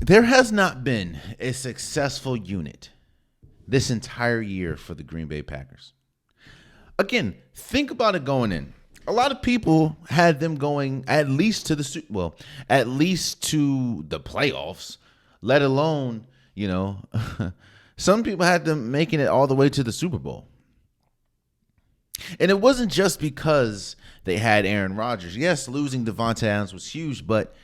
There has not been a successful unit this entire year for the Green Bay Packers. Again, think about it going in. A lot of people had them going at least to the at least to the playoffs, let alone, some people had them making it all the way to the Super Bowl. And it wasn't just because they had Aaron Rodgers. Yes, losing Devontae Adams was huge, but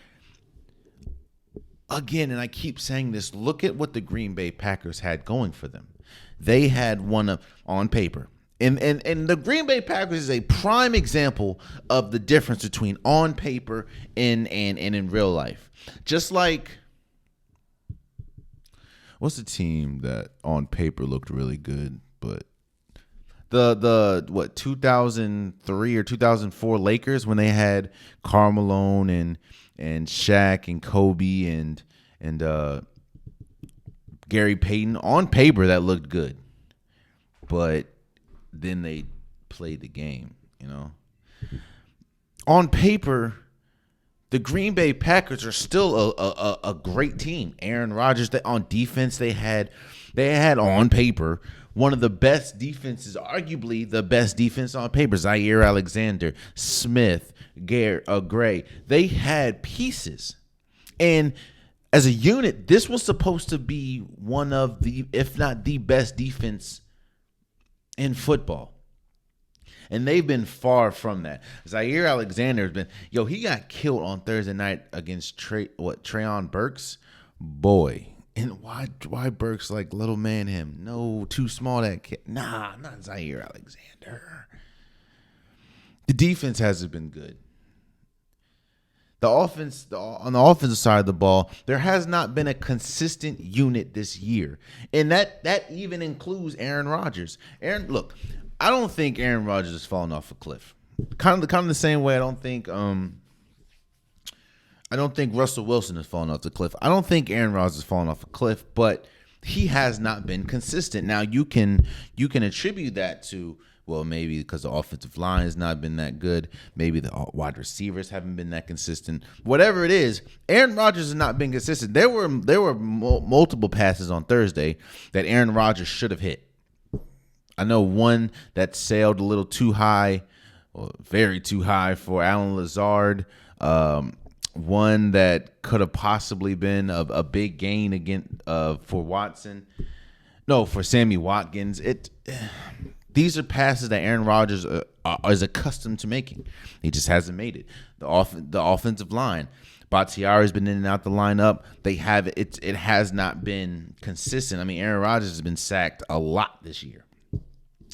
again, and I keep saying this, look at what the Green Bay Packers had going for them. They had one on paper. And the Green Bay Packers is a prime example of the difference between on paper and in real life. Just like, what's the team that on paper looked really good, but the 2003 or 2004 Lakers, when they had Karl Malone and Shaq and Kobe and Gary Payton. On paper, that looked good, but then they played the game. On paper, the Green Bay Packers are still a great team. Aaron Rodgers. On defense, they had on paper one of the best defenses, arguably the best defense on paper. Zaire Alexander, Smith, Gray. They had pieces. And as a unit, this was supposed to be one of the, if not the best defense in football. And they've been far from that. Zaire Alexander has been, he got killed on Thursday night against Treyon Burks. Boy. And why Burks like little man him? No, too small that kid. Nah, not Zaire Alexander. The defense hasn't been good. The offense, on the offensive side of the ball, there has not been a consistent unit this year. And that even includes Aaron Rodgers. Look, I don't think Aaron Rodgers is falling off a cliff. Kind of the same way I don't think Russell Wilson is falling off the cliff. I don't think Aaron Rodgers is falling off a cliff, but he has not been consistent. Now you can attribute that to, maybe because the offensive line has not been that good. Maybe the wide receivers haven't been that consistent. Whatever it is, Aaron Rodgers has not been consistent. There were multiple passes on Thursday that Aaron Rodgers should have hit. I know one that sailed a little too high, or very too high for Allen Lazard. One that could have possibly been a big gain again for Watson. No, for Sammy Watkins. These are passes that Aaron Rodgers is accustomed to making. He just hasn't made it. The offensive line, Bakhtiari's been in and out the lineup. It has not been consistent. I mean, Aaron Rodgers has been sacked a lot this year.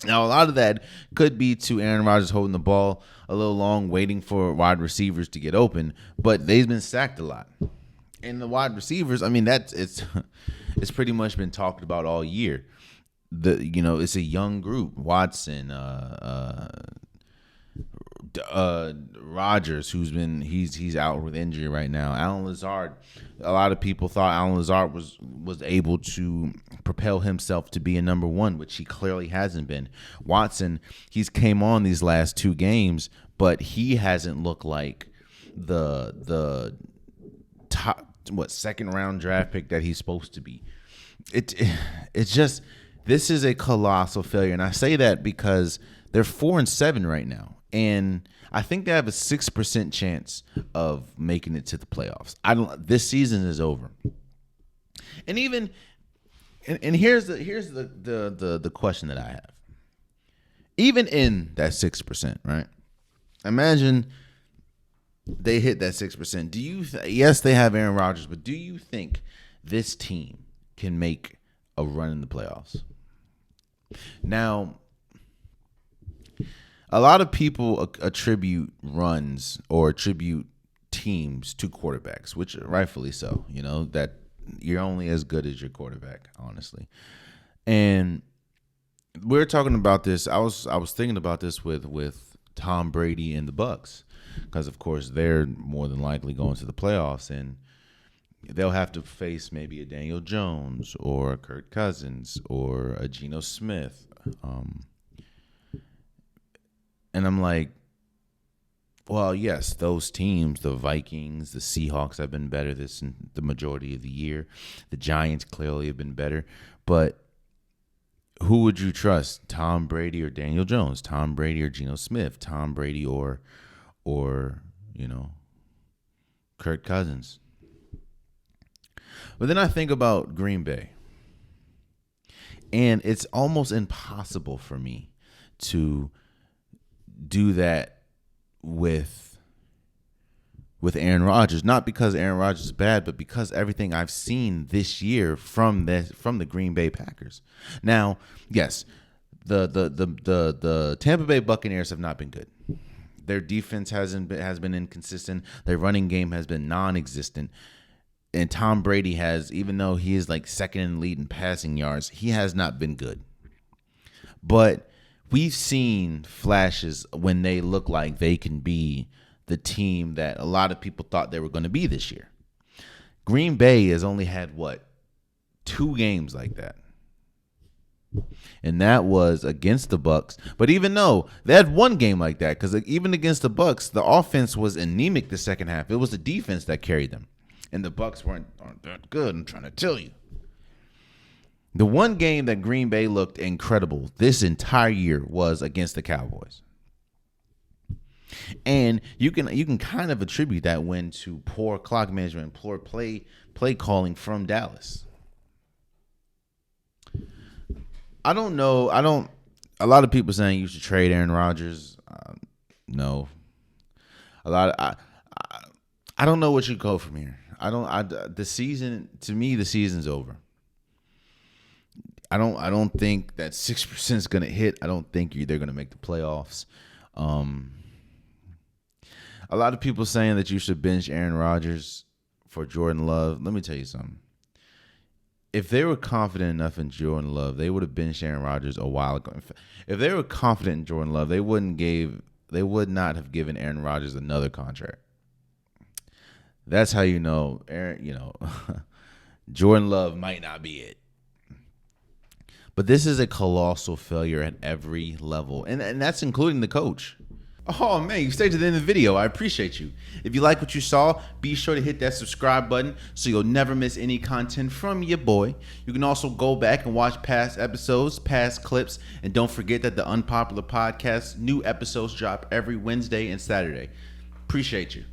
Now, a lot of that could be to Aaron Rodgers holding the ball a little long, waiting for wide receivers to get open, but they've been sacked a lot. And the wide receivers, I mean, it's pretty much been talked about all year. It's a young group. Watson, Rodgers, he's out with injury right now. Allen Lazard, a lot of people thought Allen Lazard was able to propel himself to be a number one, which he clearly hasn't been. Watson, he's came on these last two games, but he hasn't looked like the top second round draft pick that he's supposed to be. It's just, this is a colossal failure, and I say that because they're 4-7 right now. And I think they have a 6% chance of making it to the playoffs. This season is over. And here's the question that I have. Even in that 6%, right? Imagine they hit that 6%. Yes, they have Aaron Rodgers, but do you think this team can make a run in the playoffs? Now, a lot of people attribute runs or attribute teams to quarterbacks, which rightfully so. That you're only as good as your quarterback, honestly. And we're talking about this. I was thinking about this with Tom Brady and the Bucs, because of course they're more than likely going to the playoffs, and they'll have to face maybe a Daniel Jones or a Kirk Cousins or a Geno Smith. And I'm like, Well, yes, those teams, the Vikings, the Seahawks have been better this the majority of the year. The Giants clearly have been better. But who would you trust? Tom Brady or Daniel Jones? Tom Brady or Geno Smith? Tom Brady or Kirk Cousins? But then I think about Green Bay. And it's almost impossible for me to do that with Aaron Rodgers, not because Aaron Rodgers is bad, but because everything I've seen this year from the Green Bay Packers. Now, yes, the Tampa Bay Buccaneers have not been good. Their defense has been inconsistent. Their running game has been non-existent. And Tom Brady has, even though he is like second in lead in passing yards, he has not been good. But we've seen flashes when they look like they can be the team that a lot of people thought they were going to be this year. Green Bay has only had, 2 games like that. And that was against the Bucs. But even though they had 1 game like that, because even against the Bucs, the offense was anemic the second half. It was the defense that carried them. And the Bucs aren't that good, I'm trying to tell you. The 1 game that Green Bay looked incredible this entire year was against the Cowboys. And you can kind of attribute that win to poor clock management, poor play calling from Dallas. I don't know. A lot of people saying you should trade Aaron Rodgers. No. I don't know what you go from here. The season's over. I don't think that 6% is going to hit. I don't think they're going to make the playoffs. A lot of people saying that you should bench Aaron Rodgers for Jordan Love. Let me tell you something. If they were confident enough in Jordan Love, they would have benched Aaron Rodgers a while ago. If they were confident in Jordan Love, they would not have given Aaron Rodgers another contract. That's how you know Jordan Love might not be it. But this is a colossal failure at every level, and that's including the coach. Oh, man, you stayed to the end of the video. I appreciate you. If you like what you saw, be sure to hit that subscribe button so you'll never miss any content from your boy. You can also go back and watch past episodes, past clips, and don't forget that the Unpopular Podcast, new episodes drop every Wednesday and Saturday. Appreciate you.